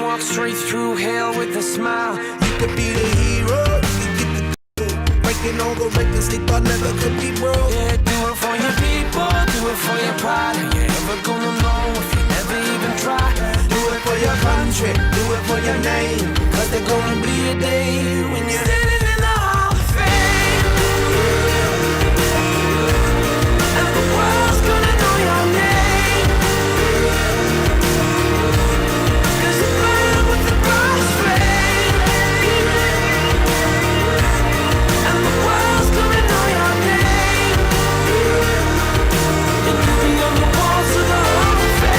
walk straight through hell with a smile. You could be the hero, you could get the breaking all the records they thought never could be broke. Yeah, do it for your people, do it for your pride. Are you ever gonna know if you never even try? Do it for your country, do it for your name, cause there's gonna be a day when you're standing in the Hall of Fame, and the world's gonna know your name, cause you burn with the brightest flame, and the world's gonna know your name, and you'll be on the walls of the Hall of Fame.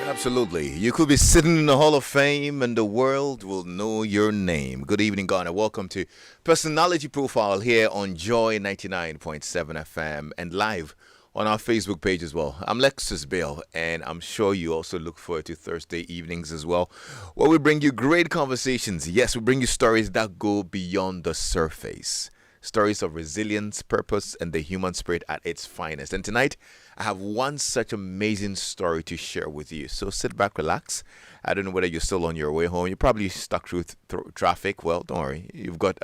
Absolutely. You could be sitting in the Hall of Fame and the world will know your name. Good evening, Ghana. Welcome to Personality Profile here on Joy 99.7 FM and live on our Facebook page as well. I'm Lexis Bill, and I'm sure you also look forward to Thursday evenings as well, where we bring you great conversations. Yes, we bring you stories that go beyond the surface. Stories of resilience, purpose, and the human spirit at its finest. And tonight, I have one such amazing story to share with you. So sit back, relax. I don't know whether you're still on your way home. You're probably stuck through traffic. Well, don't worry. You've got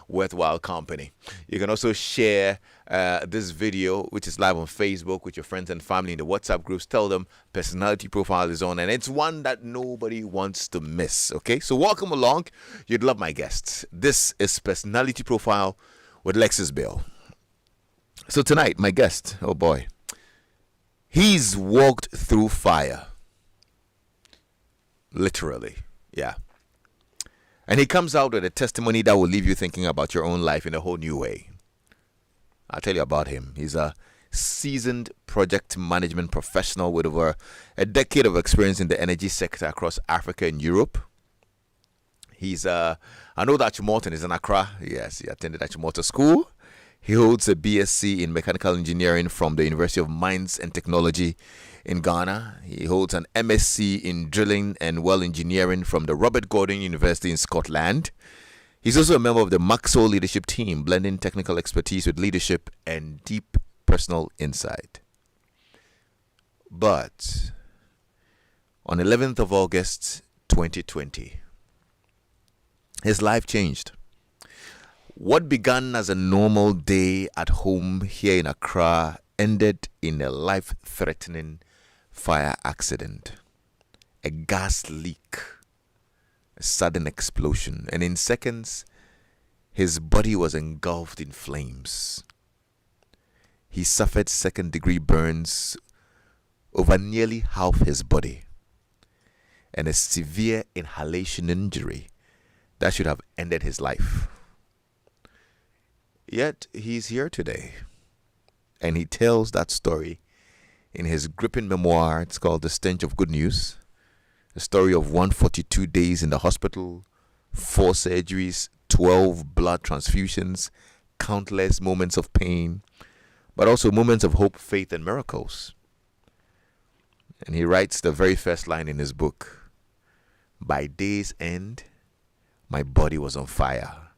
worthwhile company. You can also share this video, which is live on Facebook, with your friends and family in the WhatsApp groups. Tell them Personality Profile is on, and it's one that nobody wants to miss. Okay, so welcome along. You'd love my guests. This is Personality Profile with Lexis Bill. So tonight, my guest, oh boy, he's walked through fire. Literally, yeah. And he comes out with a testimony that will leave you thinking about your own life in a whole new way. I'll tell you about him. He's a seasoned project management professional with over a decade of experience in the energy sector across Africa and Europe. He's, I know that Morton is in Accra. Yes, he attended Achimota School. He holds a BSc in Mechanical Engineering from the University of Mines and Technology in Ghana. He holds an MSc in Drilling and Well Engineering from the Robert Gordon University in Scotland. He's also a member of the Maxwell Leadership Team, blending technical expertise with leadership and deep personal insight. But on 11th of August, 2020, his life changed. What began as a normal day at home here in Accra ended in a life-threatening fire accident, a gas leak, a sudden explosion, and in seconds, his body was engulfed in flames. He suffered second-degree burns over nearly half his body and a severe inhalation injury that should have ended his life. Yet he's here today, and he tells that story in his gripping memoir. It's called The Stench of Good News, a story of 142 days in the hospital, 4 surgeries, 12 blood transfusions, countless moments of pain, but also moments of hope, faith, and miracles. And he writes the very first line in his book: "By day's end, my body was on fire,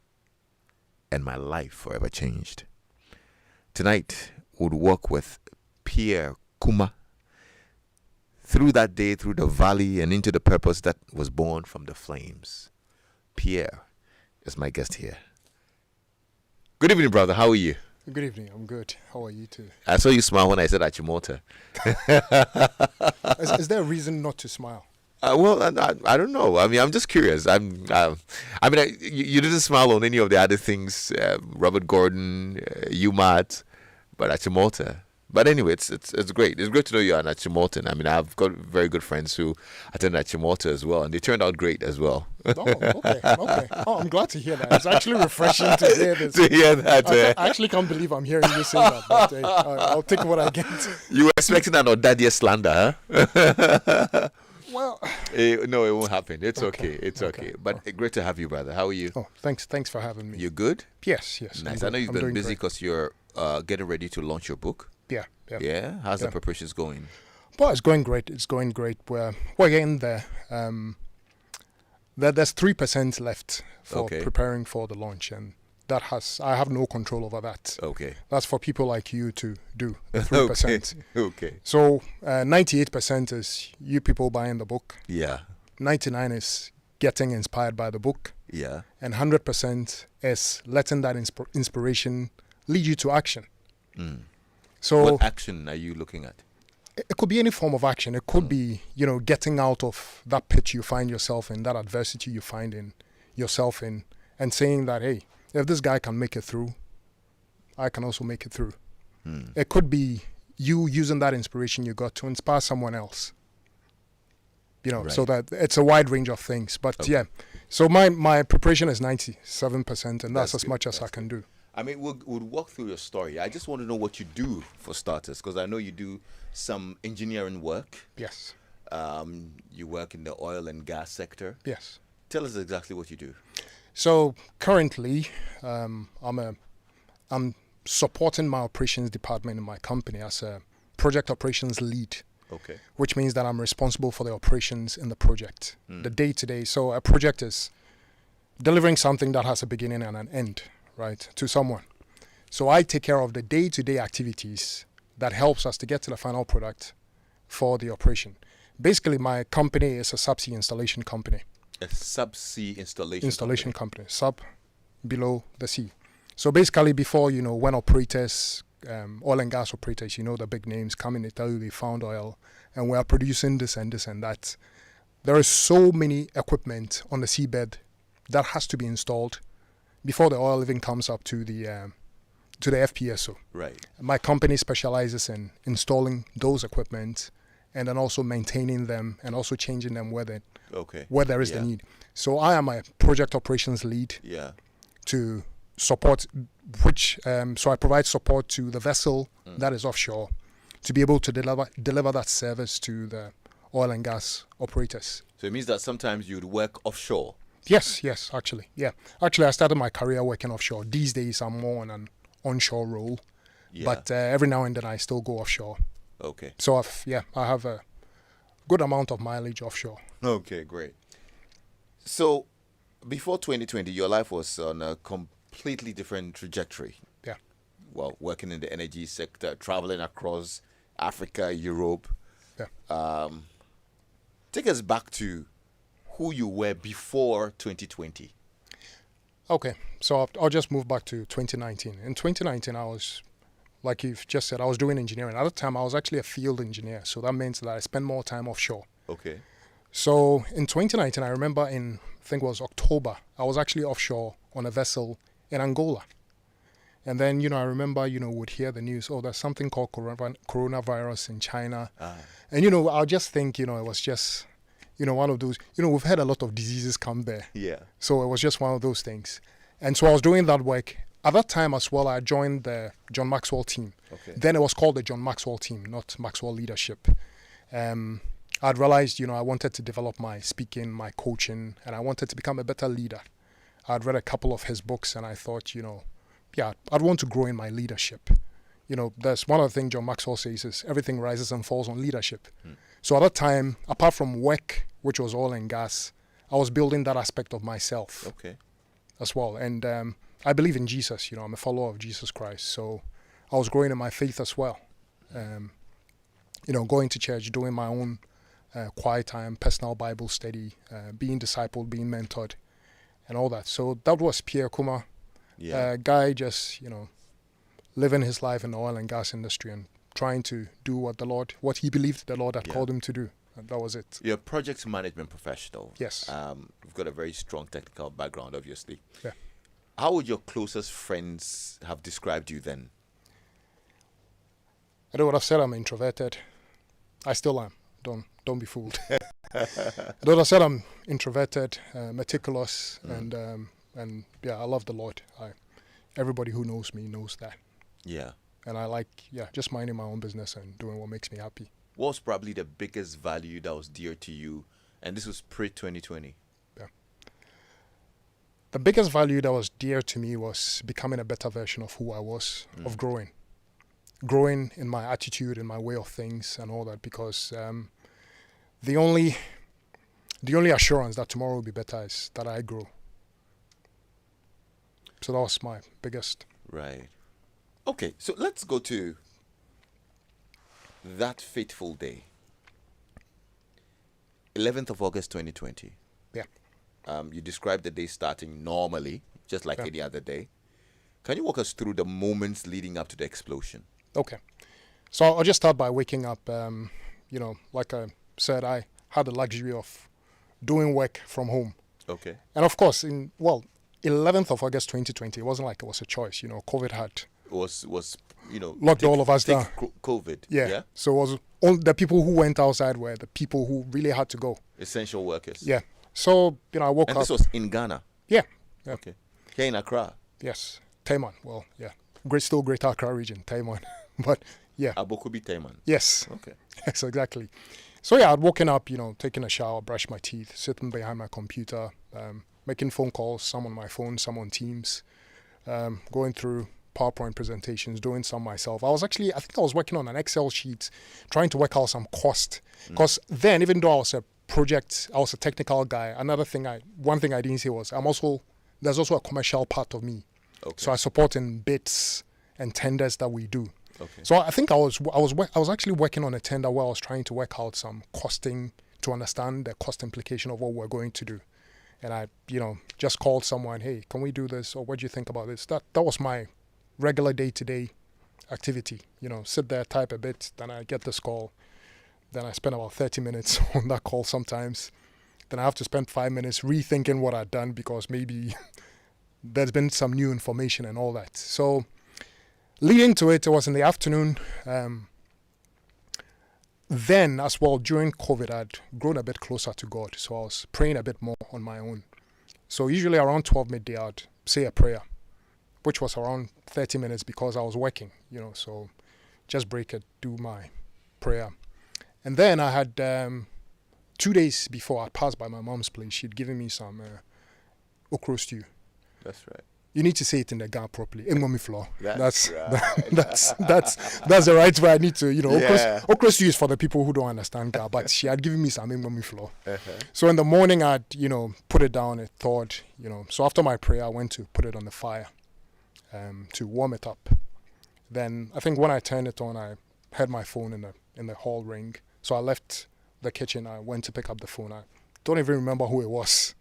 and my life forever changed." Tonight, we'll walk with Pierre Kuma. Through that day, through the valley, and into the purpose that was born from the flames. Pierre is my guest here. Good evening, brother. How are you? Good evening. I'm good. How are you too? I saw you smile when I said Achimota. Is there a reason not to smile? Well, I don't know. I mean, I'm just curious. You didn't smile on any of the other things, Robert Gordon, UMAT, but Achimota. But anyway, it's great. It's great to know you're an Achimotan. I mean, I've got very good friends who attend Achimota as well, and they turned out great as well. Oh, okay. Oh, I'm glad to hear that. It's actually refreshing to hear this. To hear that. I actually can't believe I'm hearing you say that, but I'll take what I get. You were expecting an Odadia slander, huh? Well, no, it won't happen. It's okay. It's okay. But great to have you, brother. How are you? Oh, thanks for having me. You good? Yes. Nice. I know you've been busy because you're getting ready to launch your book. Yeah. How's the preparations going? Well, it's going great. We're getting there. There's 3% left for preparing for the launch, and I have no control over that. Okay. That's for people like you to do. The 3%. Okay. So 98% is you people buying the book. Yeah. 99 is getting inspired by the book. Yeah. And 100% is letting that inspiration lead you to action. Mm. So what action are you looking at? It could be any form of action. It could be, getting out of that pit you find yourself in, that adversity you find yourself in, and saying that, hey, if this guy can make it through, I can also make it through. Mm. It could be you using that inspiration you got to inspire someone else. Right. So that it's a wide range of things. But yeah, so my preparation is 97%, and that's as much as I can do. I mean, we'll walk through your story. I just want to know what you do for starters, because I know you do some engineering work. Yes. You work in the oil and gas sector. Yes. Tell us exactly what you do. So currently, I'm supporting my operations department in my company as a project operations lead. Okay. Which means that I'm responsible for the operations in the project, the day-to-day. So a project is delivering something that has a beginning and an end. Right, to someone. So I take care of the day-to-day activities that helps us to get to the final product for the operation. Basically, my company is a subsea installation company. A subsea installation company. Sub, below the sea. So basically, before, when operators, oil and gas operators, the big names come in, they tell you they found oil and we are producing this and this and that. There is so many equipment on the seabed that has to be installed before the oil even comes up to the FPSO. Right. My company specializes in installing those equipment and then also maintaining them and also changing them where there is the need. So I am a project operations lead to support so I provide support to the vessel that is offshore to be able to deliver that service to the oil and gas operators. So it means that sometimes you'd work offshore. Yes, actually. Yeah. Actually, I started my career working offshore. These days, I'm more on an onshore role. Yeah. But every now and then, I still go offshore. Okay. So, I have a good amount of mileage offshore. Okay, great. So, before 2020, your life was on a completely different trajectory. Yeah. Well, working in the energy sector, traveling across Africa, Europe. Yeah. Take us back to who you were before 2020. Okay, so I'll just move back to 2019. In 2019, I was, like you've just said, I was doing engineering. At the time, I was actually a field engineer, so that means that I spent more time offshore. Okay. So in 2019, I remember I think it was October, I was actually offshore on a vessel in Angola. And then, I remember, would hear the news, there's something called coronavirus in China. And, I'll just think, it was just one of those, we've had a lot of diseases come there. Yeah. So it was just one of those things. And so I was doing that work. At that time as well, I joined the John Maxwell team. Okay. Then it was called the John Maxwell team, not Maxwell Leadership. I'd realized, I wanted to develop my speaking, my coaching, and I wanted to become a better leader. I'd read a couple of his books and I thought, I'd want to grow in my leadership. There's one of the things John Maxwell says is everything rises and falls on leadership. So at that time, apart from work, which was oil and gas, I was building that aspect of myself as well. And I believe in Jesus, I'm a follower of Jesus Christ. So I was growing in my faith as well. going to church, doing my own quiet time, personal Bible study, being discipled, being mentored, and all that. So that was Pierre Kuma, guy just, living his life in the oil and gas industry and trying to do what he believed the Lord had called him to do. And that was it. You're a project management professional. Yes. You've got a very strong technical background, obviously. Yeah. How would your closest friends have described you then? I would have said I'm introverted. I still am. Don't be fooled. I would have said I'm introverted, meticulous, and I love the Lord. Everybody who knows me knows that. Yeah. And I like, just minding my own business and doing what makes me happy. What's probably the biggest value that was dear to you? And this was pre-2020. Yeah. The biggest value that was dear to me was becoming a better version of who I was, of growing. Growing in my attitude, in my way of things and all that, because the only assurance that tomorrow will be better is that I grow. So that was my biggest. Right. Okay, so let's go to that fateful day. 11th of August 2020. Yeah. You described the day starting normally, just like any other day. Can you walk us through the moments leading up to the explosion? Okay. So I'll just start by waking up. Like I said, I had the luxury of doing work from home. Okay. And of course, 11th of August 2020, it wasn't like it was a choice. COVID had Was locked all of us down. COVID. Yeah. So it was all the people who went outside were the people who really had to go. Essential workers. Yeah. So, I woke up. And this was in Ghana. Yeah. Okay. Here in Accra. Yes. Taiman. Well, yeah. Still Greater Accra region, Taiman. But yeah. Abokubi Taiman. Yes. Okay. Yes, exactly. So yeah, I'd woken up, taking a shower, brushed my teeth, sitting behind my computer, making phone calls, some on my phone, some on Teams, going through PowerPoint presentations, doing some myself. I think I was working on an Excel sheet, trying to work out some cost. Because then, even though I was a technical guy, one thing I didn't say was, there's also a commercial part of me. Okay. So I support in bids and tenders that we do. Okay. So I think I was actually working on a tender where I was trying to work out some costing to understand the cost implication of what we're going to do. And I, just called someone, hey, can we do this? Or what do you think about this? That was my regular day-to-day activity. Sit there, type a bit, then I get this call. Then I spend about 30 minutes on that call sometimes. Then I have to spend 5 minutes rethinking what I'd done because maybe there's been some new information and all that. So leading to it was in the afternoon. Then as well, during COVID, I'd grown a bit closer to God. So I was praying a bit more on my own. So usually around 12 midday, I'd say a prayer, which was around 30 minutes because I was working, so just break it, do my prayer. And then I had 2 days before I passed by my mom's place, she'd given me some okra stew. That's right. You need to say it in the Ga properly. Engwami flour. That's right. That's the right way I need to, okra stew is for the people who don't understand Ga, but she had given me some engwami flour. So in the morning I'd, put it down, it thawed, so after my prayer I went to put it on the fire to warm it up. Then I think when I turned it on, I heard my phone in the hall ring. So I left the kitchen, I went to pick up the phone. I don't even remember who it was.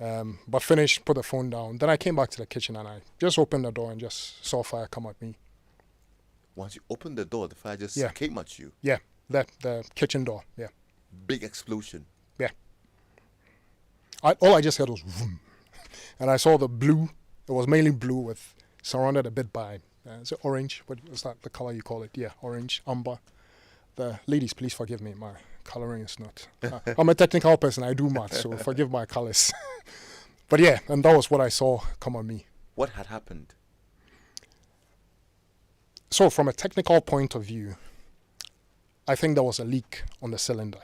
But finished, put the phone down. Then I came back to the kitchen and I just opened the door and just saw fire come at me. Once you opened the door, the fire just came at you. Yeah, the kitchen door, yeah. Big explosion. Yeah. All I just heard was vroom. And I saw the blue. It was mainly blue surrounded a bit by, is it orange? What is that the color you call it? Yeah, orange, amber. The ladies, please forgive me. My coloring is not. I'm a technical person. I do math, so forgive my colors. But yeah, and that was what I saw come on me. What had happened? So from a technical point of view, I think there was a leak on the cylinder.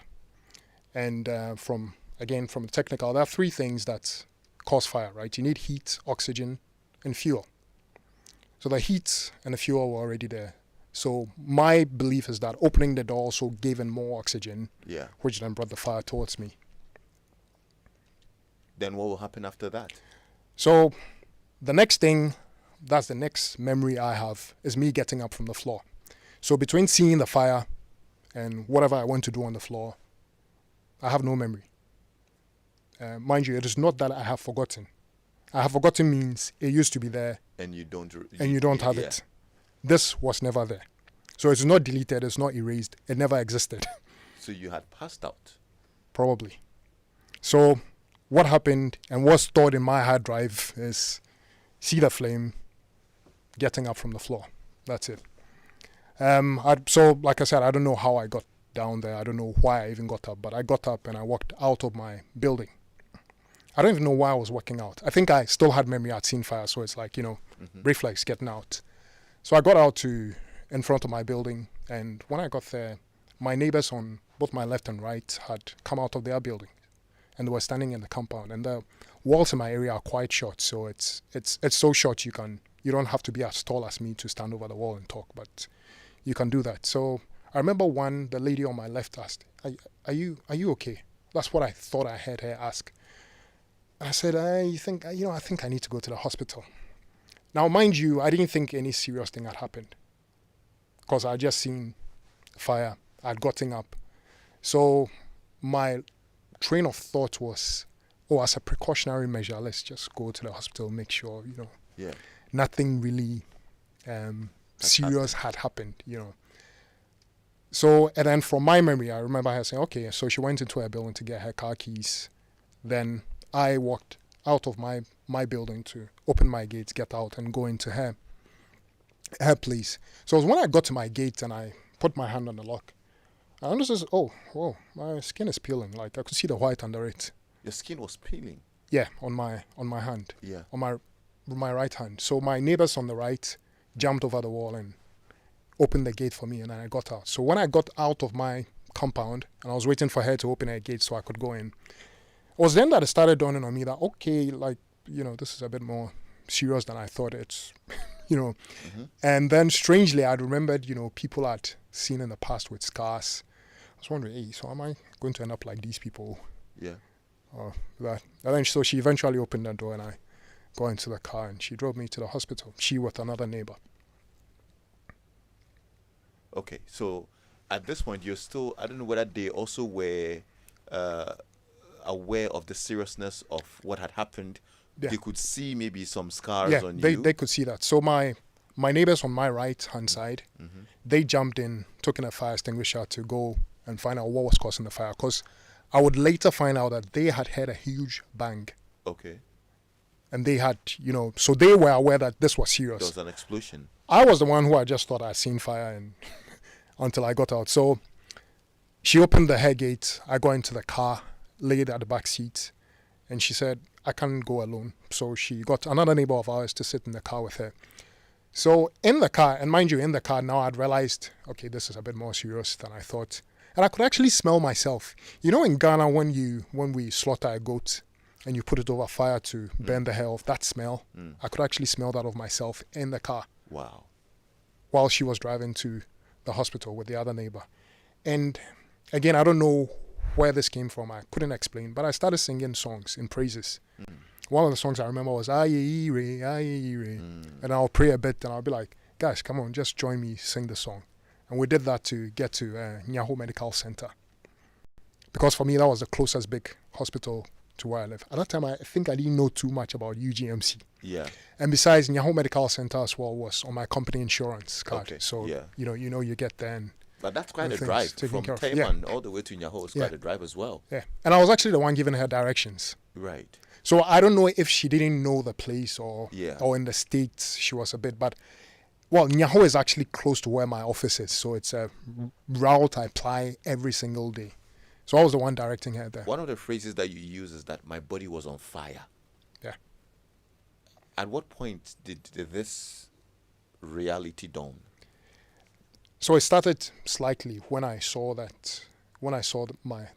And from the technical, there are three things that cause fire, right? You need heat, oxygen, and fuel. So the heat and the fuel were already there. So my belief is that opening the door also gave in more oxygen, which then brought the fire towards me. Then what will happen after that? So the next thing, that's the next memory I have, is me getting up from the floor. So between seeing the fire and whatever I went to do on the floor, I have no memory. Mind you, it is not that I have forgotten. I have forgotten means it used to be there And you don't. and you don't have it. This was never there. So it's not deleted, it's not erased, it never existed. So you had passed out. Probably. So what happened and what's stored in my hard drive is see the flame, getting up from the floor. That's it. So like I said, I don't know how I got down there. I don't know why I even got up, but I got up and I walked out of my building. I don't even know why I was walking out. I think I still had memory I'd seen fire, so it's like, reflex getting out. So I got out in front of my building, and when I got there, my neighbors on both my left and right had come out of their building, and they were standing in the compound. And the walls in my area are quite short, so it's so short you don't have to be as tall as me to stand over the wall and talk, but you can do that. So I remember the lady on my left asked, "Are you okay?" That's what I thought I heard her ask. And I said, I think I need to go to the hospital. Now, mind you, I didn't think any serious thing had happened because I had just seen fire. I'd gotten up. So my train of thought was, as a precautionary measure, let's just go to the hospital, make sure, nothing really serious had happened, So, and then from my memory, I remember her saying, okay, so she went into her building to get her car keys. Then I walked out of my building to open my gates, get out, and go into her place. So it was when I got to my gate and I put my hand on the lock, I noticed, my skin is peeling. Like I could see the white under it. Your skin was peeling? Yeah, on my hand. Yeah. On my right hand. So my neighbors on the right jumped over the wall and opened the gate for me, and then I got out. So when I got out of my compound and I was waiting for her to open her gate so I could go in, it was then that it started dawning on me that, okay, this is a bit more serious than I thought it's, Mm-hmm. And then strangely, I remembered, people I'd seen in the past with scars. I was wondering, hey, so am I going to end up like these people? Yeah. Or that. And then so she eventually opened the door and I got into the car and she drove me to the hospital. She with another neighbor. Okay, so at this point, you're still, I don't know whether they also were aware of the seriousness of what had happened. Yeah. They could see maybe some scars on you. They could see that. So my neighbors on my right-hand side, they jumped in, took in a fire extinguisher to go and find out what was causing the fire. Because I would later find out that they had heard a huge bang. Okay. And they had, so they were aware that this was serious. There was an explosion. I was the one who I just thought I'd seen fire and until I got out. So she opened the hair gate. I got into the car, laid at the back seat, and she said, I can't go alone. So she got another neighbor of ours to sit in the car with her. So in the car, and mind you, in the car now I'd realized, okay, this is a bit more serious than I thought. And I could actually smell myself. In Ghana, when we slaughter a goat and you put it over fire to burn the hair off, that smell, I could actually smell that of myself in the car. Wow. While she was driving to the hospital with the other neighbor. And again, I don't know where this came from. I couldn't explain, but I started singing songs in praises. One of the songs I remember was Aye Re, Aye Re. And I'll pray a bit and I'll be like, guys, come on, just join me, sing the song. And we did that to get to Nyaho Medical Center. Because for me, that was the closest big hospital to where I live. At that time, I think I didn't know too much about UGMC. Yeah. And besides, Nyaho Medical Center as well was on my company insurance card. Okay. So, yeah. You get there and But that's quite a everything's drive taken from care of. Taiwan all the way to Nyaho. It's quite a drive as well. Yeah. And I was actually the one giving her directions. Right. So I don't know if she didn't know the place or in the States she was a bit, but Nyaho is actually close to where my office is. So it's a route I apply every single day. So I was the one directing her there. One of the phrases that you use is that my body was on fire. Yeah. At what point did this reality dawn? So it started slightly when I saw the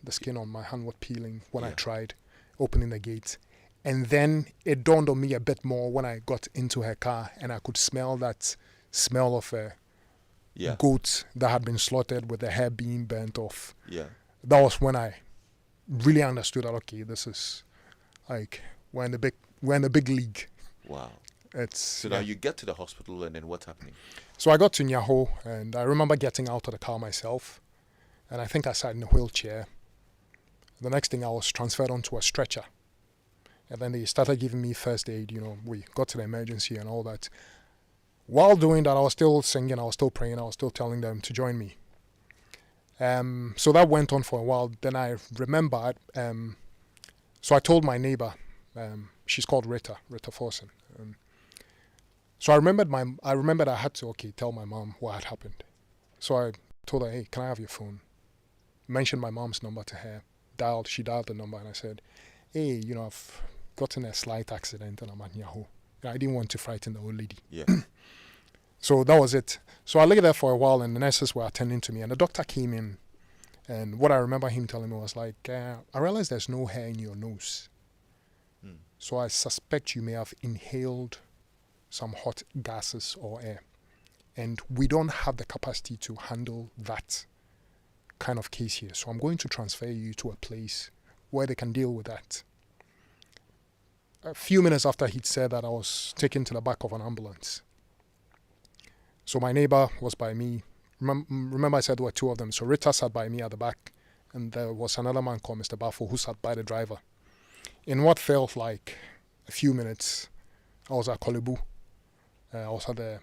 skin on my hand was peeling when I tried opening the gate. And then it dawned on me a bit more when I got into her car and I could smell that smell of a goat that had been slaughtered with the hair being burnt off. Yeah. That was when I really understood that, okay, this is like, we're in the big league. Wow. So now you get to the hospital and then what's happening? So I got to Nyaho and I remember getting out of the car myself. and I think I sat in a wheelchair. The next thing, I was transferred onto a stretcher. And then they started giving me first aid. We got to the emergency and all that. While doing that, I was still singing, I was still praying, I was still telling them to join me. So that went on for a while. Then I remembered, so I told my neighbor, she's called Rita Forsen. So I remembered I had to, tell my mom what had happened. So I told her, hey, can I have your phone? Mentioned my mom's number to her. She dialed the number, and I said, hey, I've gotten a slight accident and I'm at Yahoo. I didn't want to frighten the old lady. Yeah. So that was it. So I lay there for a while, and the nurses were attending to me, and the doctor came in, and what I remember him telling me was like, I realized there's no hair in your nose. So I suspect you may have inhaled some hot gases or air. And we don't have the capacity to handle that kind of case here. So I'm going to transfer you to a place where they can deal with that. A few minutes after he'd said that, I was taken to the back of an ambulance. So my neighbor was by me. Remember I said there were two of them. So Rita sat by me at the back, and there was another man called Mr. Baffo who sat by the driver. In what felt like a few minutes, I was at Kolebu. I was at the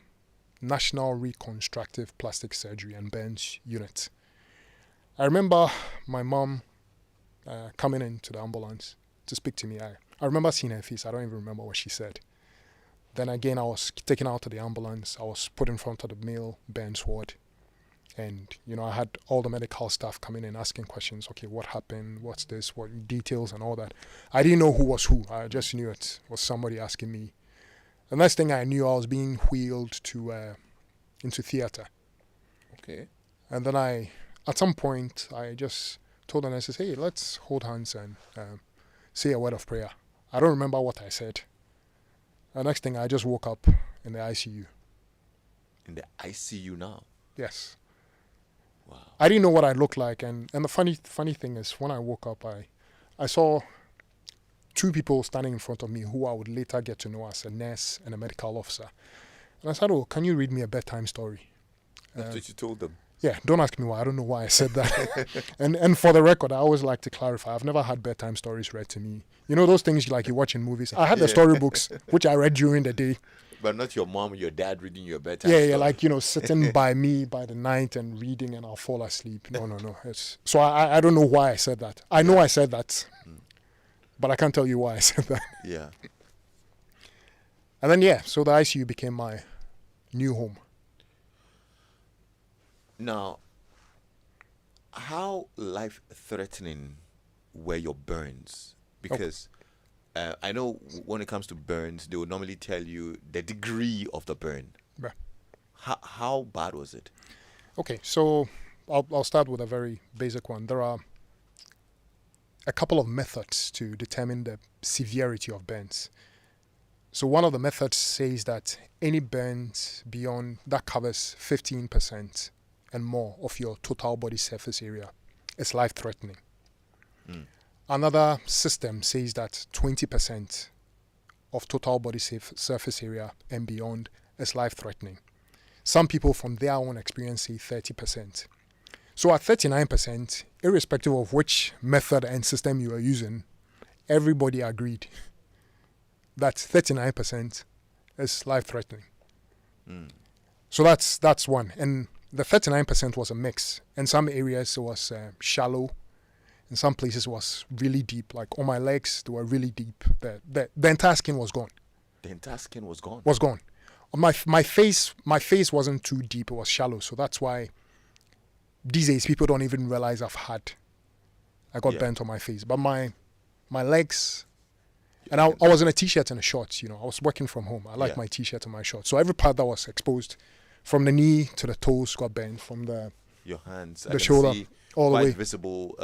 National Reconstructive Plastic Surgery and Burns Unit. I remember my mom coming into the ambulance to speak to me. I remember seeing her face. I don't even remember what she said. Then again, I was taken out of the ambulance. I was put in front of the male Burns ward. And, I had all the medical staff coming in asking questions. Okay, what happened? What's this? What details and all that. I didn't know who was who. I just knew it was somebody asking me. The next thing I knew, I was being wheeled into theater. Okay. And then at some point, I just told the nurses, hey, let's hold hands and say a word of prayer. I don't remember what I said. The next thing, I just woke up in the ICU. In the ICU now? Yes. Wow. I didn't know what I looked like. And the funny thing is, when I woke up, I saw two people standing in front of me who I would later get to know as a nurse and a medical officer. And I said, oh, can you read me a bedtime story? That's what you told them? Yeah, don't ask me why. I don't know why I said that. and for the record, I always like to clarify, I've never had bedtime stories read to me. Those things you watch in movies. I had the storybooks, which I read during the day. But not your mom or your dad reading your bedtime story. Sitting by me by the night and reading, and I'll fall asleep. No. So I don't know why I said that. I know I said that, but I can't tell you why I said that. Yeah. And then, so the ICU became my new home. Now, how life-threatening were your burns? Because I know when it comes to burns, they will normally tell you the degree of the burn. Yeah. How bad was it? Okay, so I'll start with a very basic one. There are a couple of methods to determine the severity of burns. So one of the methods says that any burns beyond that covers 15% and more of your total body surface area is life-threatening. Another system says that 20% of total body surface area and beyond is life-threatening. Some people from their own experience say 30%. So at 39%, irrespective of which method and system you are using, everybody agreed that 39% is life-threatening. So that's one. And the 39% was a mix. In some areas, it was shallow. In some places, it was really deep. Like on my legs, they were really deep. The entire skin was gone. The entire skin was gone? Was gone. On my face wasn't too deep. It was shallow. So that's why these days people don't even realize I got burnt on my face. But my legs, and I was in a t-shirt and a shorts. I was working from home. I like my t-shirt and my shorts. So every part that was exposed, from the knee to the toes, got burnt. From your hands, the shoulder, all the way visible,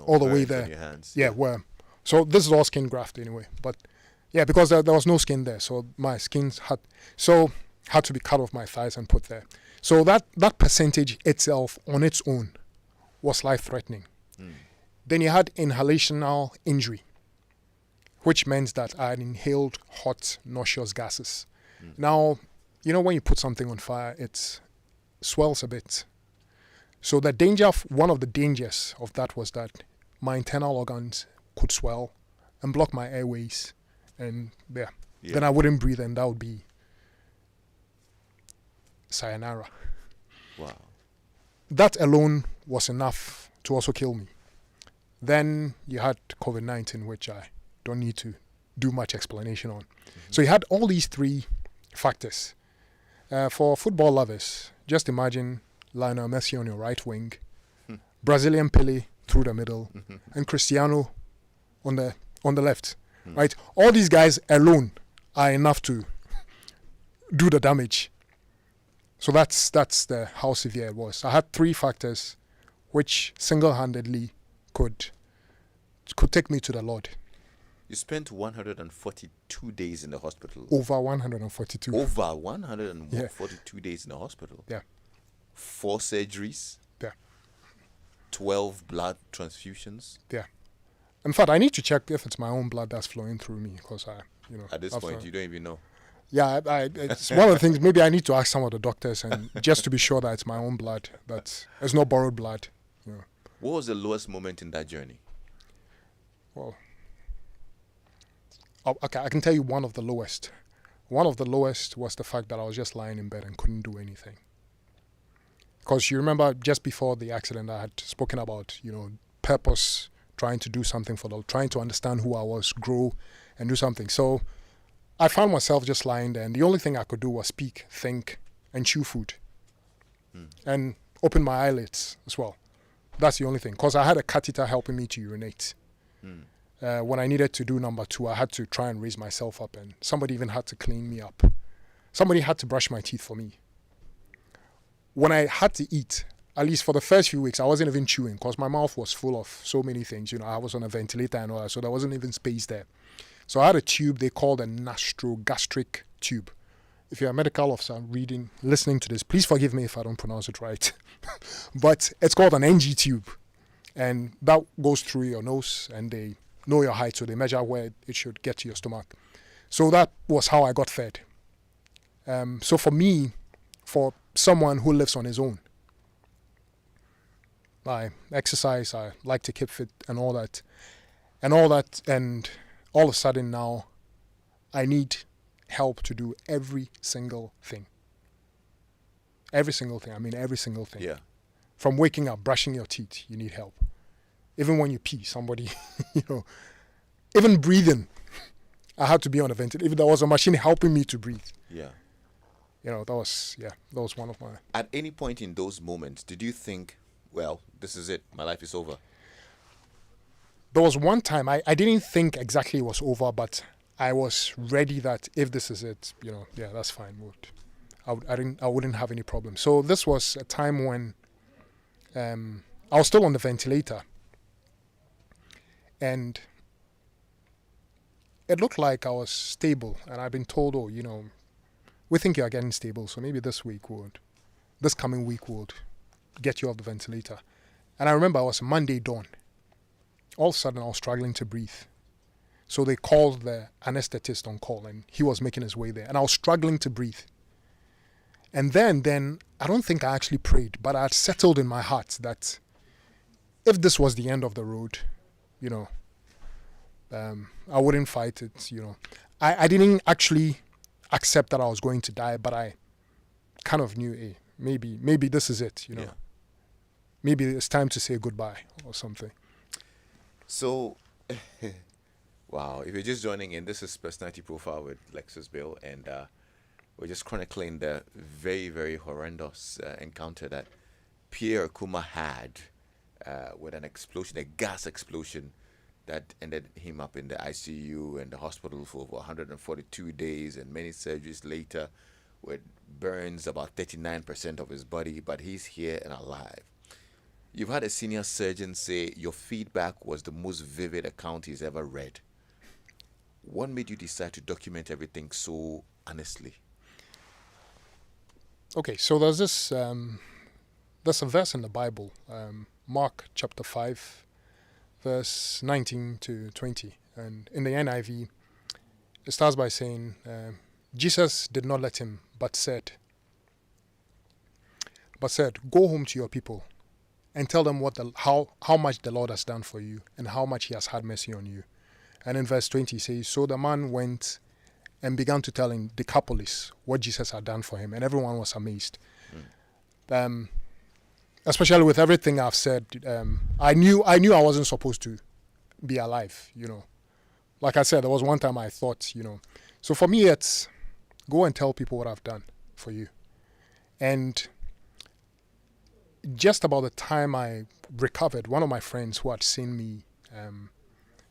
all the way there. Your hands. Yeah, where. So this is all skin graft anyway. But because there was no skin there, so my skin had to be cut off my thighs and put there. So that percentage itself on its own was life-threatening. Then you had inhalational injury, which meant that I had inhaled hot, nauseous gases. Now, when you put something on fire, it swells a bit. So one of the dangers of that was that my internal organs could swell and block my airways, and then I wouldn't breathe, and that would be sayonara. Wow. That alone was enough to also kill me. Then you had COVID-19, which I don't need to do much explanation on. So you had all these three factors. For football lovers, just imagine Lionel Messi on your right wing, Brazilian Pele through the middle, and Cristiano on the left. Right? All these guys alone are enough to do the damage. So that's how severe it was. I had three factors which single-handedly could take me to the Lord. You spent 142 days in the hospital. Over 142. Over 142 days in the hospital. Yeah. 4 surgeries. Yeah. 12 blood transfusions. Yeah. In fact, I need to check if it's my own blood that's flowing through me, because At this point, you don't even know. Yeah, it's one of the things. Maybe I need to ask some of the doctors, and just to be sure that it's my own blood, that it's not borrowed blood. What was the lowest moment in that journey? Well, okay, I can tell you one of the lowest. One of the lowest was the fact that I was just lying in bed and couldn't do anything. Because you remember, just before the accident, I had spoken about, purpose, trying to do something trying to understand who I was, grow, and do something. So I found myself just lying there, and the only thing I could do was speak, think, and chew food. And open my eyelids as well. That's the only thing. Because I had a catheter helping me to urinate. When I needed to do number 2, I had to try and raise myself up, and somebody even had to clean me up. Somebody had to brush my teeth for me. When I had to eat, at least for the first few weeks, I wasn't even chewing, because my mouth was full of so many things. I was on a ventilator and all that, so there wasn't even space there. So I had a tube they called a nastrogastric tube. If you're a medical officer listening to this, please forgive me if I don't pronounce it right. But it's called an NG tube. And that goes through your nose, and they know your height, so they measure where it should get to your stomach. So that was how I got fed. So for me, for someone who lives on his own, I exercise, I like to keep fit and all that. And all of a sudden now, I need help to do every single thing. Every single thing. I mean, every single thing. Yeah. From waking up, brushing your teeth, you need help. Even when you pee, somebody, even breathing, I had to be on a ventilator. If there was a machine helping me to breathe. Yeah. That was one of my... At any point in those moments, did you think, well, this is it, my life is over? There was one time, I didn't think exactly it was over, but I was ready that if this is it, that's fine. I wouldn't have any problem. So this was a time when I was still on the ventilator. And it looked like I was stable. And I've been told, we think you are getting stable, so maybe this coming week would get you off the ventilator. And I remember it was Monday dawn. All of a sudden, I was struggling to breathe. So they called the anesthetist on call, and he was making his way there. And I was struggling to breathe. And then I don't think I actually prayed, but I had settled in my heart that if this was the end of the road, I wouldn't fight it, I didn't actually accept that I was going to die, but I kind of knew, maybe this is it, Yeah. Maybe it's time to say goodbye or something. So, wow, if you're just joining in, this is Personality Profile with Lexis Bill, and we're just chronicling the very, very horrendous encounter that Pierre Kuma had with an explosion, a gas explosion that ended him up in the ICU and the hospital for over 142 days and many surgeries later, with burns about 39% of his body, but he's here and alive. You've had a senior surgeon say your feedback was the most vivid account he's ever read. What made you decide to document everything so honestly? Okay, so there's there's a verse in the Bible, Mark chapter 5, verse 19 to 20. And in the NIV, it starts by saying, Jesus did not let him, but said, go home to your people and tell them how much the Lord has done for you and how much he has had mercy on you. And in verse 20 it says, so the man went and began to tell in Decapolis what Jesus had done for him, and everyone was amazed. Especially with everything I've said, I knew I wasn't supposed to be alive, Like I said, there was one time I thought, So for me, it's go and tell people what I've done for you. And just about the time I recovered, one of my friends who had seen me,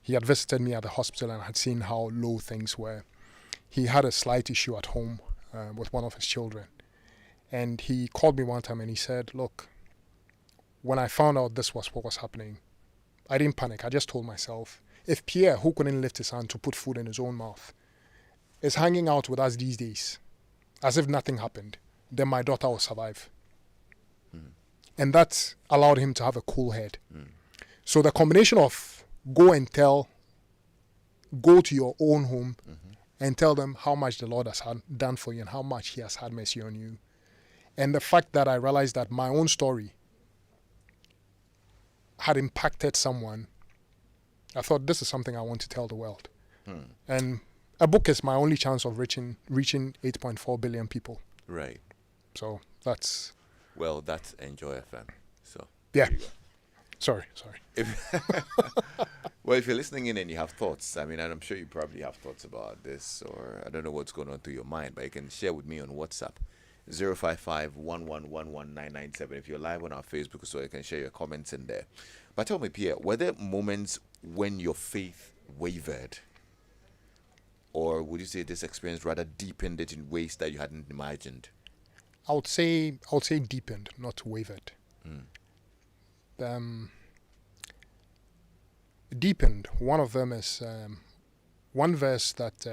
he had visited me at the hospital and had seen how low things were. He had a slight issue at home with one of his children. And he called me one time and he said, look, when I found out this was what was happening, I didn't panic. I just told myself, if Pierre, who couldn't lift his hand to put food in his own mouth, is hanging out with us these days, as if nothing happened, then my daughter will survive. And that allowed him to have a cool head. So the combination of go to your own home and tell them how much the Lord has done for you and how much he has had mercy on you. And the fact that I realized that my own story had impacted someone, I thought this is something I want to tell the world. And a book is my only chance of reaching 8.4 billion people. Right. So that's... Well, that's Enjoy FM. So yeah. there you go. Sorry. Well, if you're listening in and you have thoughts, and I'm sure you probably have thoughts about this, or I don't know what's going on through your mind, but you can share with me on WhatsApp, 055-111-1997. If you're live on our Facebook, so you can share your comments in there. But tell me, Pierre, were there moments when your faith wavered? Or would you say this experience rather deepened it in ways that you hadn't imagined? I would say deepened, not wavered. Deepened. One of them is one verse that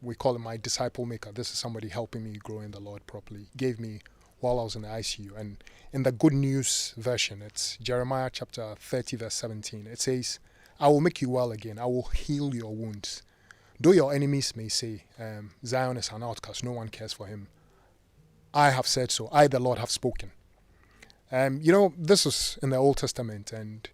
we call it my disciple maker. This is somebody helping me grow in the Lord properly. Gave me while I was in the ICU. And in the Good News version, it's Jeremiah chapter 30 verse 17. It says, I will make you well again. I will heal your wounds. Though your enemies may say, Zion is an outcast, no one cares for him. I have said so. I, the Lord, have spoken. This is in the Old Testament, and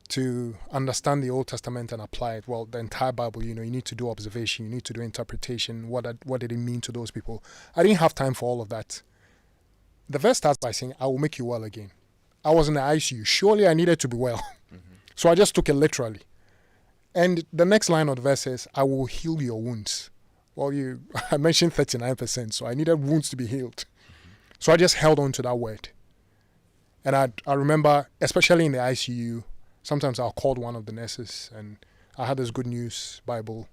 to understand the Old Testament and apply it, well, the entire Bible, you need to do observation, you need to do interpretation. What did it mean to those people? I didn't have time for all of that. The verse starts by saying, I will make you well again. I was in the ICU. Surely I needed to be well. So I just took it literally. And the next line of the verse says, I will heal your wounds. Well, I mentioned 39%, so I needed wounds to be healed. So I just held on to that word. And I remember, especially in the ICU, sometimes I'll call one of the nurses, and I had this Good News Bible,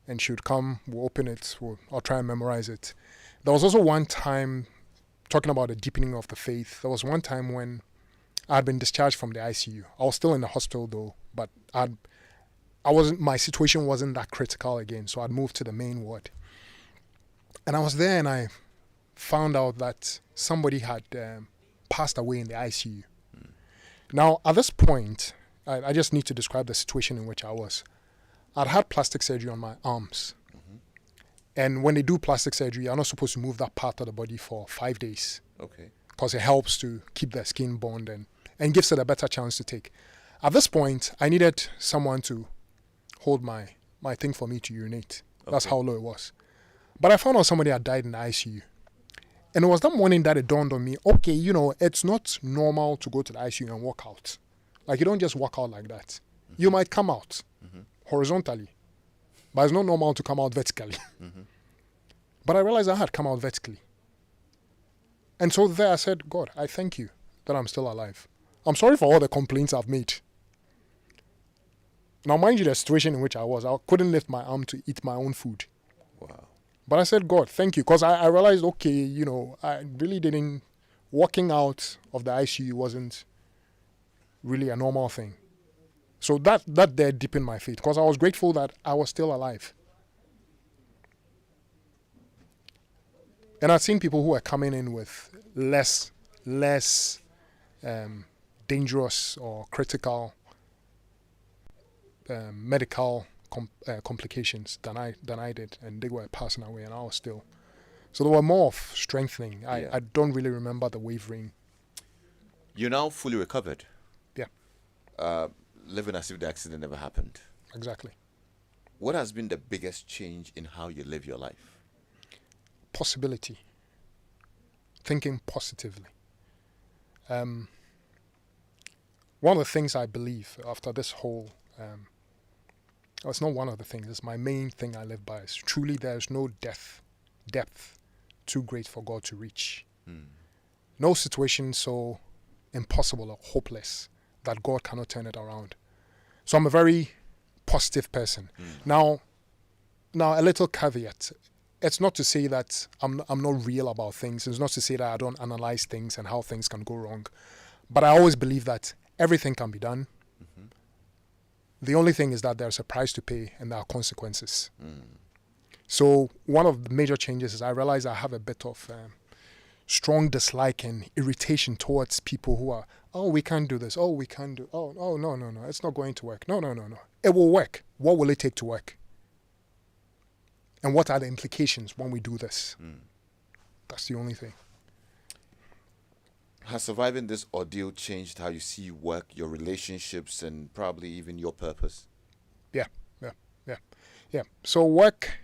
and she would come, we'll open it, I'll try and memorize it. There was also one time, talking about the deepening of the faith, there was one time when I had been discharged from the ICU. I was still in the hospital though, but my situation wasn't that critical again, so I'd moved to the main ward. And I was there and I found out that somebody had passed away in the ICU. Now, at this point, I just need to describe the situation in which I was. I'd had plastic surgery on my arms. And when they do plastic surgery, you're not supposed to move that part of the body for 5 days. Okay. Because it helps to keep the skin bond and gives it a better chance to take. At this point, I needed someone to hold my thing for me to urinate. Okay. That's how low it was. But I found out somebody had died in the ICU. And it was that morning that it dawned on me, okay, it's not normal to go to the ICU and walk out. Like, you don't just walk out like that. You might come out horizontally, but it's not normal to come out vertically. But I realized I had come out vertically. And so there I said, God, I thank you that I'm still alive. I'm sorry for all the complaints I've made. Now, mind you, the situation in which I was, I couldn't lift my arm to eat my own food. Wow. But I said, God, thank you. Because I realized, okay, I really didn't, walking out of the ICU wasn't really a normal thing. So that there deepened my faith, because I was grateful that I was still alive. And I've seen people who are coming in with less dangerous or critical medical complications than I did, and they were passing away, and I was still. So there were more of strengthening. I don't really remember the wavering. You're now fully recovered. Yeah, Living as if the accident never happened. exactly. What has been the biggest change in how you live your life? Possibility. Thinking positively. One of the things I believe after this whole, it's not one of the things, it's my main thing I live by, is truly there is no depth too great for God to reach. No situation so impossible or hopeless that God cannot turn it around. So I'm a very positive person. Now a little caveat. It's not to say that I'm not real about things. It's not to say that I don't analyze things and how things can go wrong. But I always believe that everything can be done. The only thing is that there's a price to pay and there are consequences. So one of the major changes is I realize I have a bit of strong dislike and irritation towards people who are, oh, we can't do this. Oh, we can't do, no. It's not going to work. No. It will work. What will it take to work? And what are the implications when we do this? That's the only thing. Has surviving this ordeal changed how you see work, your relationships, and probably even your purpose? Yeah. So work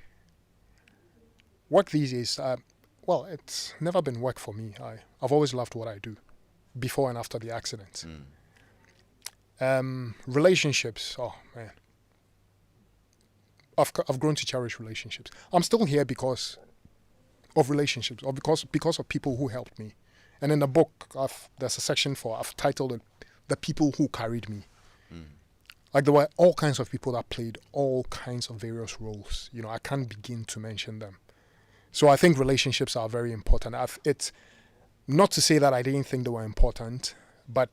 these days, well, it's never been work for me. I've always loved what I do, before and after the accident. Relationships, oh man. I've grown to cherish relationships. I'm still here because of relationships, or because of people who helped me. And in the book, there's a section I've titled it, "The People Who Carried Me." Like, there were all kinds of people that played all kinds of various roles. I can't begin to mention them. So I think relationships are very important. It's not to say that I didn't think they were important, but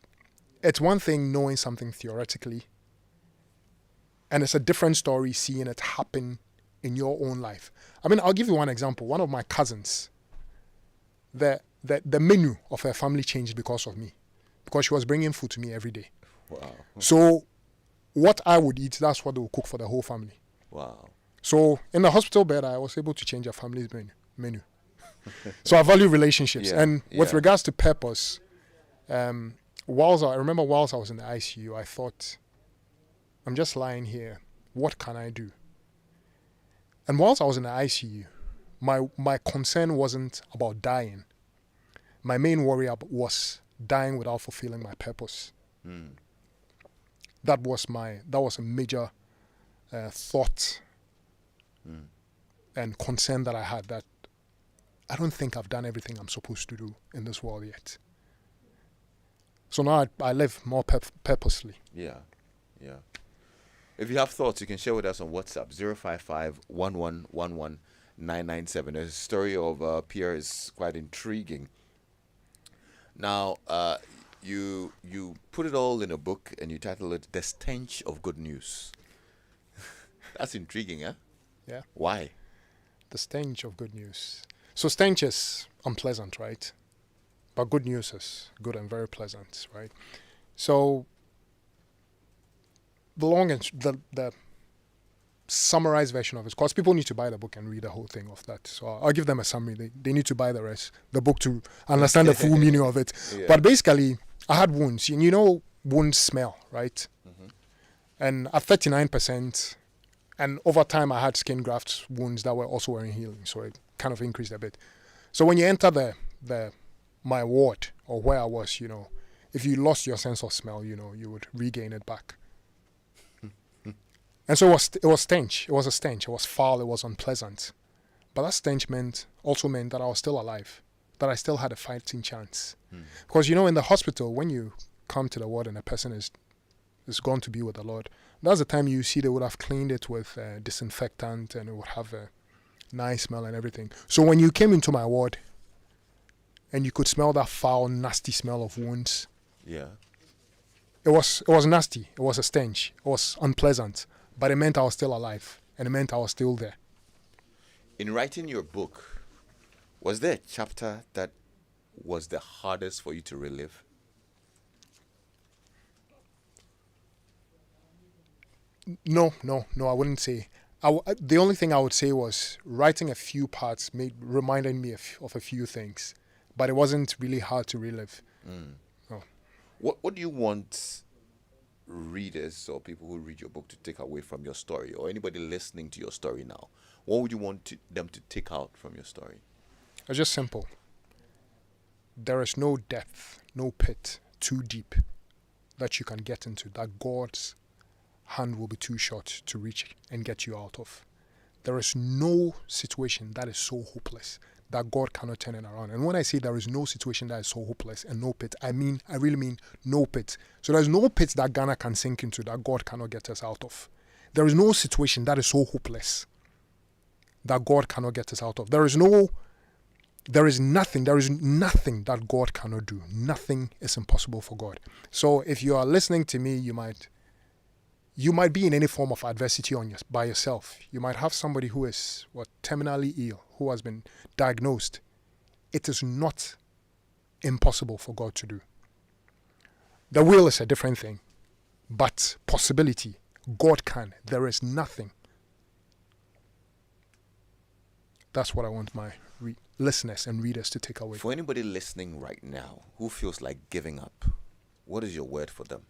it's one thing knowing something theoretically, and it's a different story seeing it happen in your own life. I mean, I'll give you one example. One of my cousins, the menu of her family changed because of me, because she was bringing food to me every day. Wow. So what I would eat, that's what they would cook for the whole family. Wow. So in the hospital bed, I was able to change a family's menu. So I value relationships. And with regards to purpose, whilst I was in the ICU, I thought, I'm just lying here. What can I do? And whilst I was in the ICU, my concern wasn't about dying. My main worry was dying without fulfilling my purpose. That was a major thought and concern that I had, that I don't think I've done everything I'm supposed to do in this world yet. So now I live more purposely. Yeah. If you have thoughts, you can share with us on WhatsApp, 055-1111-997. The story of Pierre is quite intriguing. Now, you put it all in a book and you title it "The Stench of Good News." That's intriguing, huh? Yeah. Why? The stench of good news. So stench is unpleasant, right? But good news is good and very pleasant, right? So the summarized version of it, because people need to buy the book and read the whole thing of that. So I'll give them a summary. They need to buy the book to understand the full meaning of it. Yeah. But basically, I had wounds. Wounds smell, right? And at 39%, and over time I had skin grafts wounds that were also wearing healing, so it kind of increased a bit. So when you enter my ward, or where I was, if you lost your sense of smell, you would regain it back. And so it was stench. It was a stench. It was foul. It was unpleasant. But that stench also meant that I was still alive, that I still had a fighting chance. Because, in the hospital, when you come to the ward and a person is gone to be with the Lord, that's the time you see they would have cleaned it with disinfectant, and it would have a nice smell and everything. So when you came into my ward and you could smell that foul, nasty smell of wounds, Yeah. it was nasty. It was a stench. It was unpleasant. But it meant I was still alive, and it meant I was still there. In writing your book, was there a chapter that was the hardest for you to relive? No, I wouldn't say. The only thing I would say was writing a few parts reminded me of a few things, but it wasn't really hard to relive. No. What do you want readers or people who read your book to take away from your story, or anybody listening to your story now? What would you want them to take out from your story? It's just simple. There is no depth, no pit too deep that you can get into that God's hand will be too short to reach and get you out of. There is no situation that is so hopeless that God cannot turn it around. And when I say there is no situation that is so hopeless and no pit, I really mean no pit. So there's no pit that Ghana can sink into that God cannot get us out of. There is no situation that is so hopeless that God cannot get us out of. There is nothing that God cannot do. Nothing is impossible for God. So if you are listening to me, you might be in any form of adversity by yourself. You might have somebody who is terminally ill, who has been diagnosed. It is not impossible for God to do. The will is a different thing, but possibility, God can. There is nothing. That's what I want my listeners and readers to take away. For anybody listening right now who feels like giving up, what is your word for them?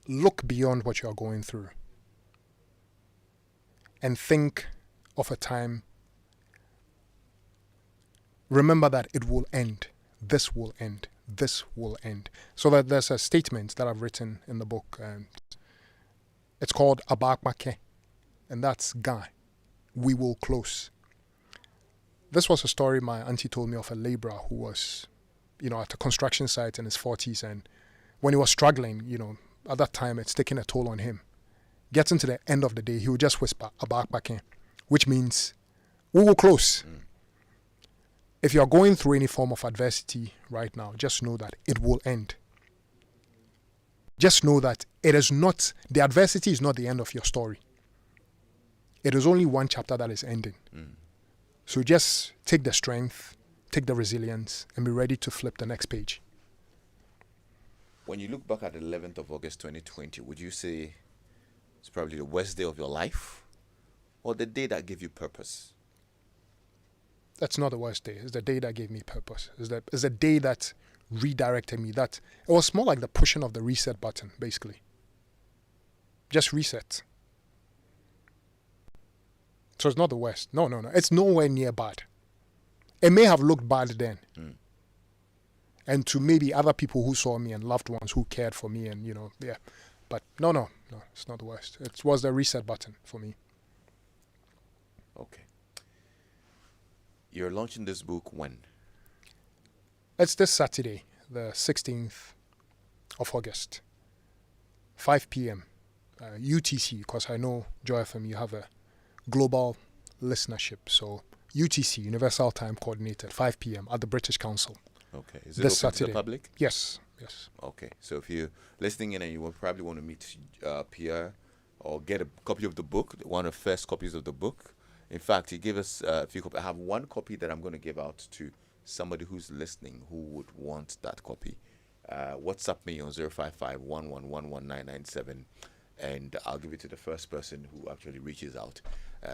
Look beyond what you are going through and think of a time. Remember that it will end. This will end. This will end. So that there's a statement that I've written in the book. It's called Abakmake, and that's Guy. We will close. This was a story my auntie told me of a laborer who was, at a construction site in his 40s, and when he was struggling, at that time, it's taking a toll on him. Getting to the end of the day, he would just whisper, "Abakmake," which means, we will close. If you're going through any form of adversity right now, just know that it will end. Just know that the adversity is not the end of your story. It is only one chapter that is ending. So just take the strength, take the resilience, and be ready to flip the next page. When you look back at the 11th of August 2020, would you say it's probably the worst day of your life, or the day that gave you purpose? That's not the worst day. It's the day that gave me purpose. It's the day that redirected me. That it was more like the pushing of the reset button, basically. Just reset. So it's not the worst. No. It's nowhere near bad. It may have looked bad then. And to maybe other people who saw me and loved ones who cared for me and, yeah. But no, it's not the worst. It was the reset button for me. Okay. You're launching this book when? It's this Saturday, the 16th of August, 5 p.m. UTC, because I know, Joy FM, you have a global listenership. So UTC, Universal Time Coordinated, 5 p.m. at the British Council. Okay. Is it this open Saturday. to the public? Yes. Okay. So if you're listening in and you will probably want to meet Pierre or get a copy of the book, one of the first copies of the book. In fact, he gave us a few copies. I have one copy that I'm going to give out to somebody who's listening who would want that copy. WhatsApp me on 055-1111-997 and I'll give it to the first person who actually reaches out.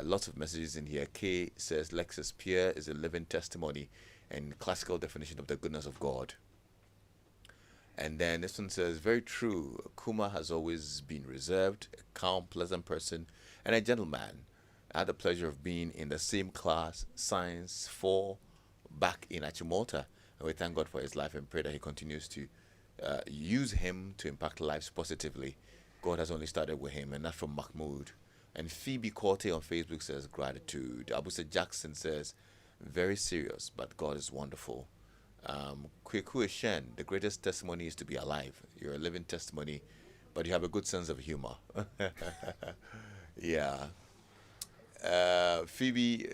Lots of messages in here. Kay says, Lexis, Pierre is a living testimony and classical definition of the goodness of God. And then this one says, very true. Kuma has always been reserved, a calm, pleasant person, and a gentleman. I had the pleasure of being in the same class, Science 4, back in Achimota. And we thank God for his life and pray that he continues to use him to impact lives positively. God has only started with him, and that's from Mahmoud. And Phoebe Corte on Facebook says, gratitude. Abusa Jackson says, very serious, but God is wonderful. Kwekwe Shen, the greatest testimony is to be alive. You're a living testimony, but you have a good sense of humor. Yeah. Phoebe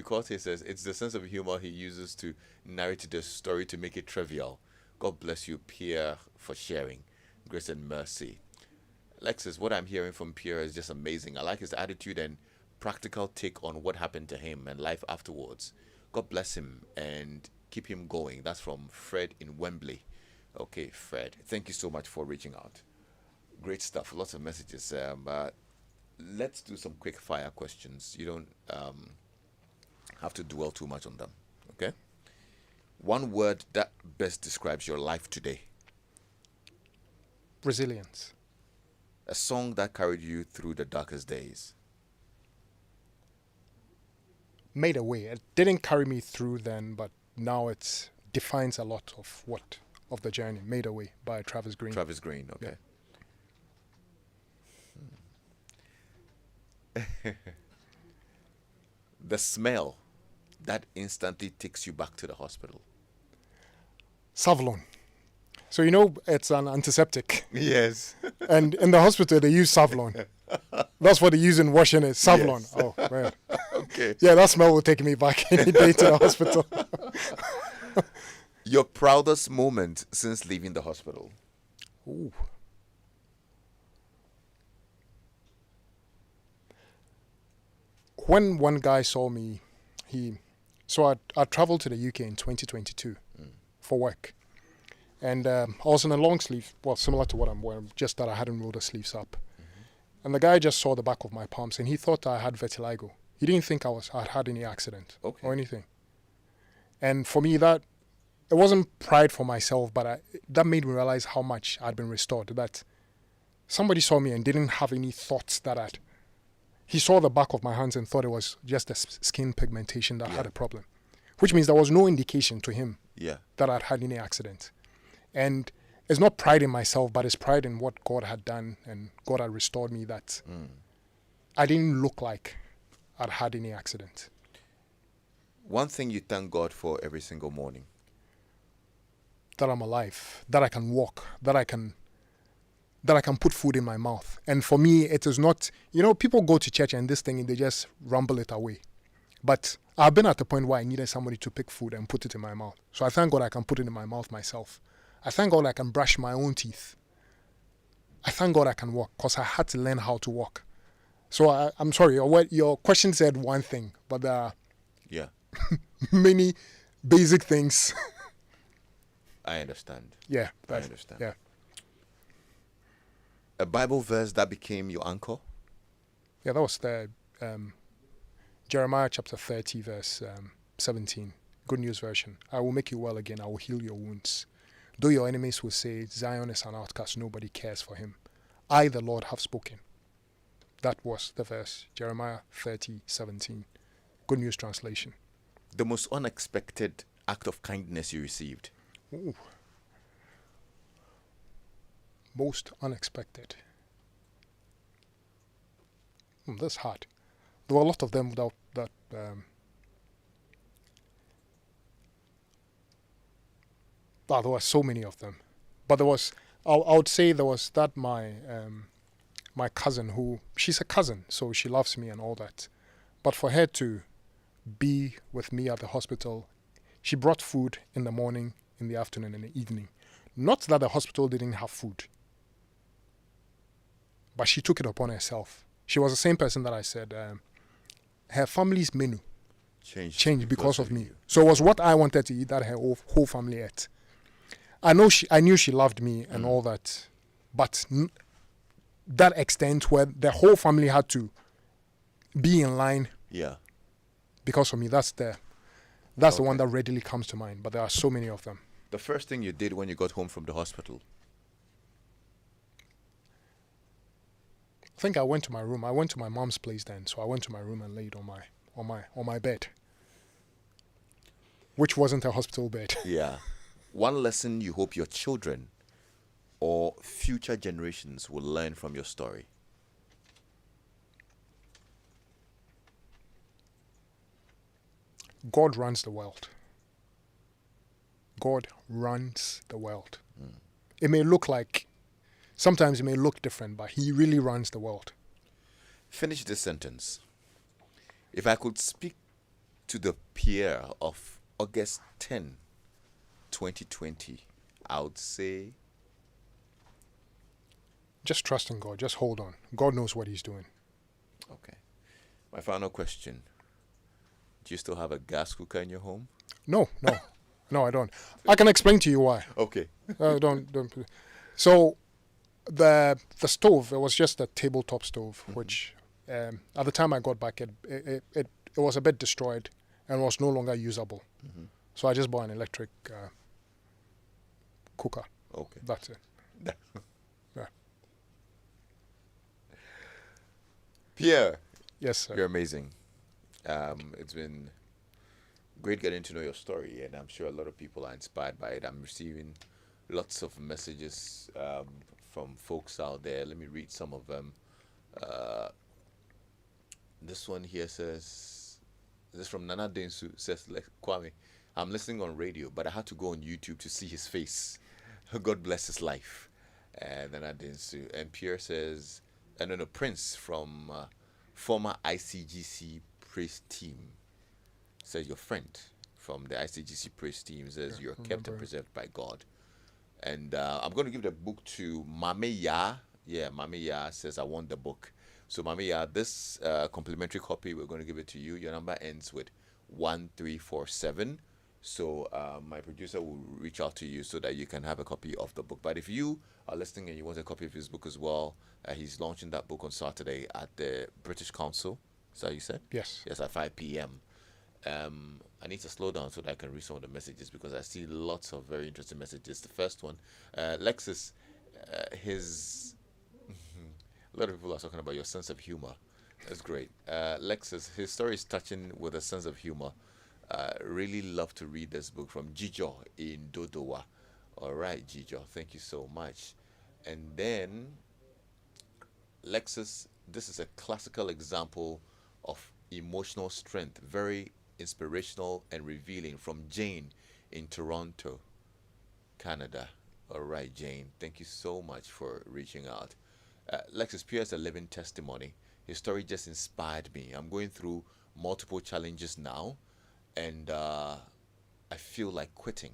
Corte says, it's the sense of humor he uses to narrate the story to make it trivial. God bless you, Pierre, for sharing. Grace and mercy. Lexis, what I'm hearing from Pierre is just amazing. I like his attitude and practical take on what happened to him and life afterwards. God bless him and keep him going. That's from Fred in Wembley. Okay, Fred, thank you so much for reaching out. Great stuff. Lots of messages. Let's do some quick fire questions. You don't have to dwell too much on them. Okay? One word that best describes your life today. Resilience. A song that carried you through the darkest days. Made a way. It didn't carry me through then, but now it defines a lot of the journey. Made a Way by Travis Green. Travis Green, okay. The smell that instantly takes you back to the hospital. Savlon. So you know it's an antiseptic, Yes. and in the hospital they use Savlon. That's what they use in washing it. Savlon. Yes. Oh man. Okay. Yeah, that smell will take me back any day to the hospital. Your proudest moment since leaving the hospital. Ooh. When one guy saw me, I traveled to the UK in 2022 for work. And I was in a long sleeve, well, similar to what I'm wearing, just that I hadn't rolled the sleeves up. And the guy just saw the back of my palms and he thought I had vitiligo. He didn't think I'd had any accident or anything. And for me, it wasn't pride for myself, but that made me realize how much I'd been restored. That somebody saw me and didn't have any thoughts that he saw the back of my hands and thought it was just a skin pigmentation that had a problem, which means there was no indication to him that I'd had any accident. And it's not pride in myself, but it's pride in what God had done and God had restored me, that I didn't look like I'd had any accident. One thing you thank God for every single morning. That I'm alive, that I can walk, that I can put food in my mouth. And for me, it is not, people go to church and this thing, they just rumble it away. But I've been at the point where I needed somebody to pick food and put it in my mouth. So I thank God I can put it in my mouth myself. I thank God I can brush my own teeth. I thank God I can walk, because I had to learn how to walk. So I'm sorry, your question said one thing, but there are many basic things. I understand. Yeah. I understand. Yeah. A Bible verse that became your anchor? Yeah, that was the Jeremiah chapter 30, verse 17. Good News Version. I will make you well again. I will heal your wounds. Though your enemies will say, Zion is an outcast, nobody cares for him. I, the Lord, have spoken. That was the verse. Jeremiah 30, 17. Good News Translation. The most unexpected act of kindness you received? Ooh. Most unexpected. That's hard. There were a lot of them that there were so many of them. But there was, I would say there was that my cousin, who, she's a cousin, so she loves me and all that. But for her to be with me at the hospital, she brought food in the morning, in the afternoon, and the evening. Not that the hospital didn't have food, but she took it upon herself. She was the same person that I said, her family's menu changed because of me. So it was what I wanted to eat that her whole family ate. I knew she loved me and all that, but that extent where the whole family had to be in line because of me, that's the one that readily comes to mind, but there are so many of them. The first thing you did when you got home from the hospital? I think I went to my room. I went to my mom's place then, so I went to my room and laid on my bed, which wasn't a hospital bed. Yeah. One lesson you hope your children or future generations will learn from your story? God runs the world. God runs the world. It may look like, sometimes it may look different, but he really runs the world. Finish this sentence. If I could speak to the Pierre of August 10, 2020, I would say, just trust in God. Just hold on. God knows what he's doing. Okay. My final question. Do you still have a gas cooker in your home? No, I don't. I can explain to you why. Okay. Don't. So, the stove, it was just a tabletop stove, which at the time I got back, it was a bit destroyed and was no longer usable. So I just bought an electric cooker. Okay. That's it. Yeah. Pierre, Yes, sir. you're amazing. It's been great getting to know your story, and I'm sure a lot of people are inspired by it. I'm receiving lots of messages from folks out there. Let me read some of them. Uh, this one here says, this is from Nana Densu, says, Kwame, I'm listening on radio, but I had to go on YouTube to see his face. God bless his life. And Nana Densu. And Pierre says, and then a Prince from former ICGC praise team says, your friend from the ICGC praise team says, you're kept and preserved by God. And I'm going to give the book to Mame Ya. Yeah, Mame Ya says, I want the book. So, Mame Ya, this complimentary copy, we're going to give it to you. Your number ends with 1347. So, my producer will reach out to you so that you can have a copy of the book. But if you are listening and you want a copy of his book as well, he's launching that book on Saturday at the British Council. Is that what you said? Yes. Yes, at 5 p.m. I need to slow down so that I can read some of the messages because I see lots of very interesting messages. The first one, Lexis, a lot of people are talking about your sense of humor. That's great. Lexis, his story is touching with a sense of humor. Really love to read this book from Jijo in Dodowa. All right, Jijo, thank you so much. And then, Lexis, this is a classical example of emotional strength, very inspirational and revealing, from Jane in Toronto, Canada. All right, Jane, thank you so much for reaching out. Lexis, Pierre is a living testimony. His story just inspired me. I'm going through multiple challenges now, and I feel like quitting.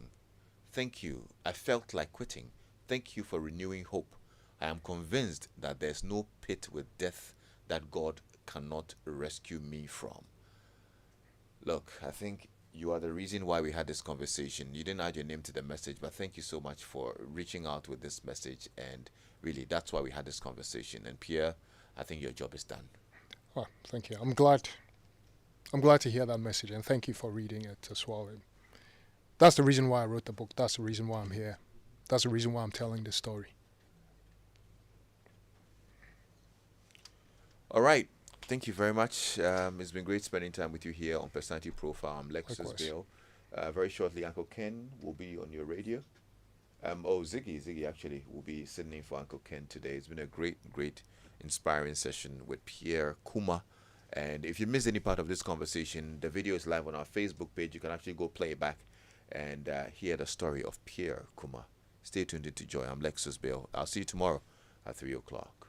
Thank you. I felt like quitting. Thank you for renewing hope. I am convinced that there's no pit with death that God cannot rescue me from. Look, I think you are the reason why we had this conversation. You didn't add your name to the message, but thank you so much for reaching out with this message. And really, that's why we had this conversation. And Pierre, I think your job is done. Oh, thank you. I'm glad to hear that message, and thank you for reading it as well. That's the reason why I wrote the book. That's the reason why I'm here. That's the reason why I'm telling this story. All right. Thank you very much. It's been great spending time with you here on Personality Profile. I'm Lexis Bill. Very shortly, Uncle Ken will be on your radio. Ziggy actually will be sitting in for Uncle Ken today. It's been a great, inspiring session with Pierre Kuma. And if you missed any part of this conversation, the video is live on our Facebook page. You can actually go play it back and hear the story of Pierre Kuma. Stay tuned into Joy. I'm Lexis Bill. I'll see you tomorrow at 3 o'clock.